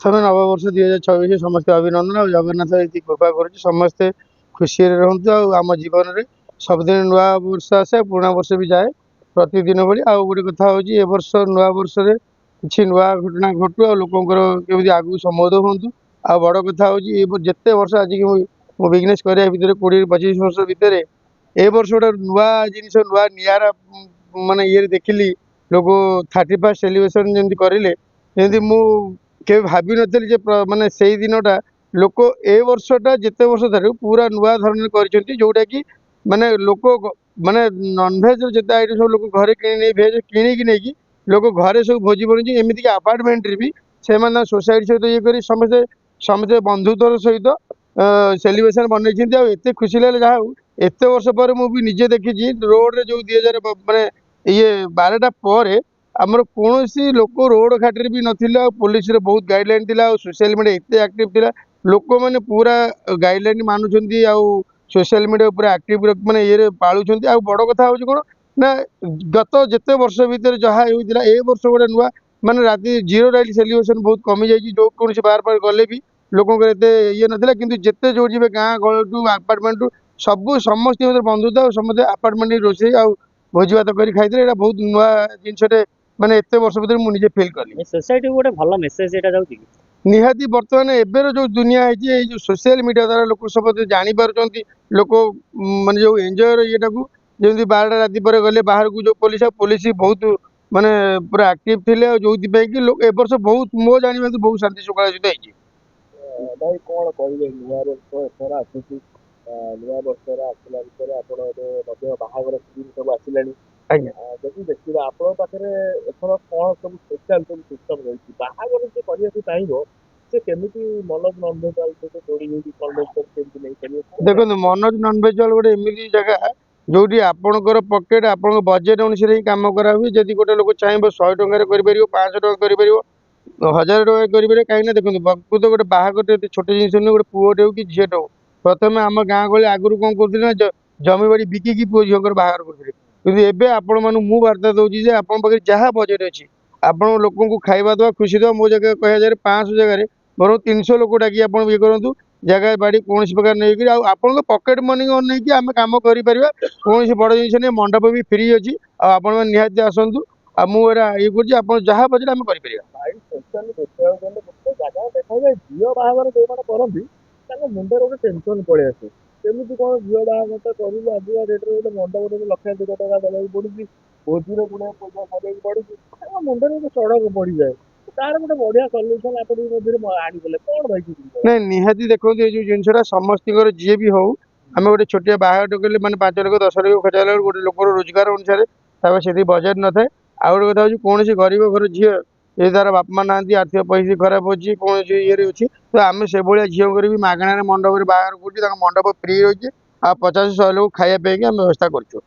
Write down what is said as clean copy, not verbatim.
प्रथम नववर्ष 2024 समस्ते अभिनंदन और जगन्नाथ ये कृपा कर समस्ते खुशी रुहतु आम जीवन में सबुदिन नुआ वर्ष आसे पुराणा वर्ष भी जाए प्रतिदिन भाई आ गोटे कथा हूँ ए वर्ष नुआ वर्ष किसी नुआ घटना घटू आ लोकंर केमी आगू समोद हूँ आ बड़ कथा हूँ जिते वर्ष आज मो बिजनेस करा भितर 20-25 वर्ष भितर ए वर्ष गोटे नुआ जिन नुआ निरा मानने ये देखिली लोक 31st सेलिब्रेशन जमी करें जमी मु केवे भावी नी मानने से दिनटा लोक ए वर्षटा जिते वर्ष धर पूरा नुआ धरण कर जोटा कि माने लोक माने नॉनभेज जिते आइटम सब लोक घरे कि भेज कि नहीं लोक घरे सब भोजी बनी एमती आपार्टमेंट भी से सोसाइटी सहित ये कर समस्ते समस्ते बंधुत्वर सहित सेलिब्रेशन बनई एत खुशी लगे जहाँ एत वर्ष पर मुझे निजे देखी रोड रे जो 2000 माने ये 12टा पर आमर कौन लोक रोड घाटे भी ना पुलिस बहुत गाइडलाइन थी सोशल मीडिया एत एक्टिव थी लोक मैंने पूरा गाइडलाइन मानुंट सोशल मीडिया पूरा एक्टिव माने ये पालुंट आ बड़ कथा हूँ कौन ना गत जिते वर्ष भितर जहाँ होता ए वर्ष गोटे नुआ माने राति 0 लाइट सेलिब्रेशन बहुत कमी जाइए जो कौन बार बार गले भी लोकों ये नाला कि जिते जो जी गाँ गल टू आपार्टमेंट टू सब समस्त बंधुता समस्त आपार्टमेंट रोषे आ भोजी भात कर खाई बहुत नुआ जिनसे माने एत वर्ष भर मुझे फिल कली सोसाइटी गोटे भल मेसेज एटा जाउछि कि निहाती बर्तमान एबेर जो दुनिया है जो सोशल मीडिया द्वारा लोक सब जानी पार्टी लोक माने जो एंजॉय ये जमी 12टा राति पर गले बाहर को जो पुलिस बहुत माने पूरा एक्टिव थे जो कि लोक ए वर्ष बहुत मो जाना बहुत शांति शुक्ला सहित भाई कौन कहे नुआ वर्ष आसुची नुआ वर्ष आसला भितर आपड़ बाहागर स्कीम सब आसला जब देखा आपण पाखे एथर कौन सब स्पेशल सब सिस्टम रही बाहागर से करने चाहिए से केमी मनोज नॉनभेज सहित जोड़ी नहीं देखो मनोज नॉनभेज गोटे एमती जगह जोटी आपणकर पकेट आप बजेट अनुसार ही कम करा हुए जदि गोटे लोक चाहिए 100 टकर 500 टका कर 1000 टका करेंगे कहीं देखो प्रकृत गोटे बाहर छोट जिन गोटे पुओटे हो कि झीटे हो प्रथम आम गाँ गली आगुरी कौन कर जमी बाड़ी बिकिकी पुओ झील बाहर करते कि आपण मैं वार्ता दूसरी आप जहाँ बजेट अच्छी आपण लोक खाଇବା दवा खुशी दवा मो जगह कह 500 जगह बर 300 लोक डाकी आप ये करूँ जगह बाड़ी कौन प्रकार नहीं आप पकेट मनी नहीं आम कम कर कौन बड़ जिन मंडप भी फ्री अच्छी आपण निहाती आसतु आ मुझे ये कर जहाँ बजेट आम कर भाई सोशल देखा गले गोटे जगह देखा जाए झील बाहर जो मैंने करती मुंडे गोटे टेनसन पड़े आसे केमी कौन झील बाहर करूँ आजिका डेट्रे गोटे मंडप 1,00,000 टका देवाक पड़ुची भोजी गुणा पैसा सारे पड़ुची मुंडे गोटे सड़क पड़ जाए तार गोटे बढ़िया सल्यूसन आप आनीगले कौन भाई नहीं निहाती देखो ये जो जिनसा समस्त जी भी हो आम गोटे छोटिया बाहर कले मैंने 5 लाख 10 लाख खर्चा गोटे लोक रोजगार अनुसार से बजेट न था आ गए कथा कौन गरीब घर झी ये तार बापा ना आर्थिक परिस्थिति खराब अच्छी कौन ये अच्छी तो आम से भाया झील कर भी मागणार मंडप बाहर कर मंडप फ्री रही 50-100 लोग खाया आम व्यवस्था कर